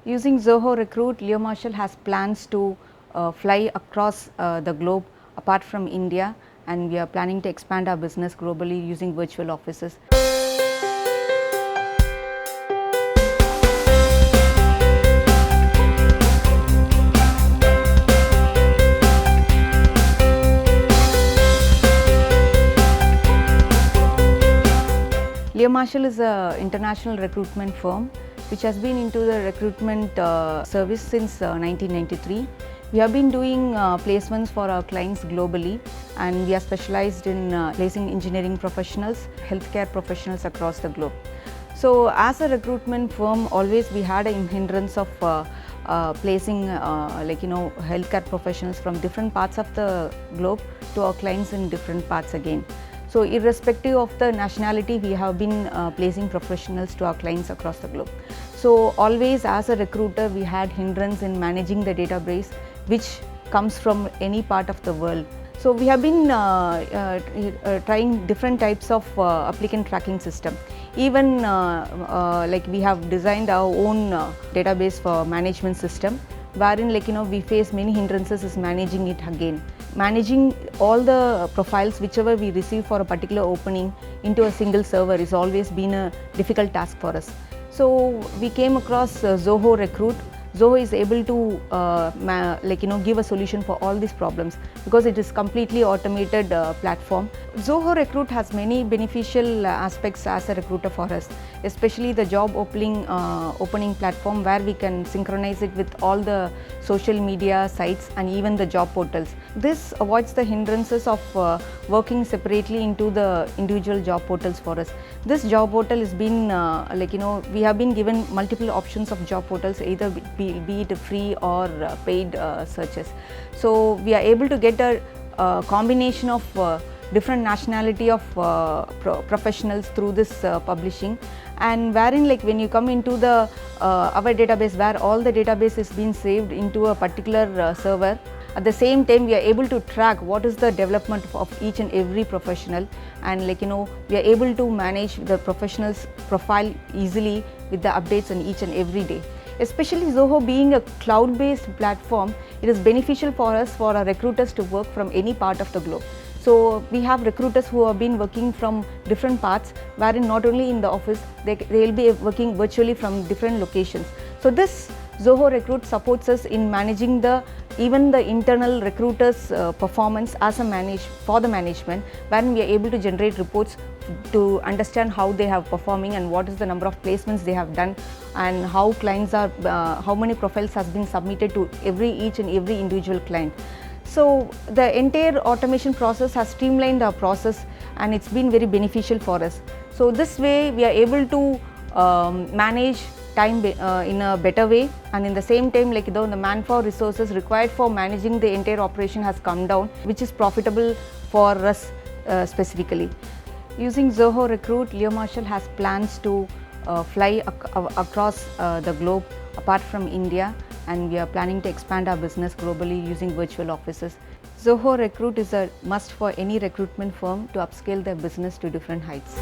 Using Zoho Recruit, Leo Marshall has plans to fly across the globe apart from India, and we are planning to expand our business globally using virtual offices. Leo Marshall is an international recruitment firm which has been into the recruitment service since 1993. We have been doing placements for our clients globally, and we are specialized in placing engineering professionals, healthcare professionals across the globe. So as a recruitment firm, always we had a hindrance of placing healthcare professionals from different parts of the globe to our clients in different parts again. So irrespective of the nationality, we have been placing professionals to our clients across the globe. So always as a recruiter, we had hindrance in managing the database which comes from any part of the world. So we have been trying different types of applicant tracking system. Even we have designed our own database for management system, wherein we face many hindrances is managing it again. Managing all the profiles whichever we receive for a particular opening into a single server is always been a difficult task for us. So we came across Zoho Recruit. Zoho is able to give a solution for all these problems because it is completely automated platform. Zoho Recruit has many beneficial aspects as a recruiter for us, especially the job opening platform where we can synchronize it with all the social media sites and even the job portals. This avoids the hindrances of working separately into the individual job portals for us. This job portal has been we have been given multiple options of job portals, either be it free or paid searches. So we are able to get a combination of different nationality of professionals through this publishing, and wherein when you come into the our database, where all the database is being saved into a particular server. At the same time, we are able to track what is the development of each and every professional, and we are able to manage the professional's profile easily with the updates on each and every day. Especially Zoho being a cloud-based platform, it is beneficial for us, for our recruiters, to work from any part of the globe. So we have recruiters who have been working from different parts, wherein not only in the office, they will be working virtually from different locations. So this Zoho Recruit supports us in managing even the internal recruiters' performance as for the management, when we are able to generate reports to understand how they have performing and what is the number of placements they have done, and how clients are, how many profiles has been submitted to each and every individual client. So the entire automation process has streamlined our process, and it's been very beneficial for us. So this way we are able to manage time in a better way, and in the same time the manpower resources required for managing the entire operation has come down, which is profitable for us specifically. Using Zoho Recruit, Leo Marshall has plans to fly across the globe apart from India, and we are planning to expand our business globally using virtual offices. Zoho Recruit is a must for any recruitment firm to upscale their business to different heights.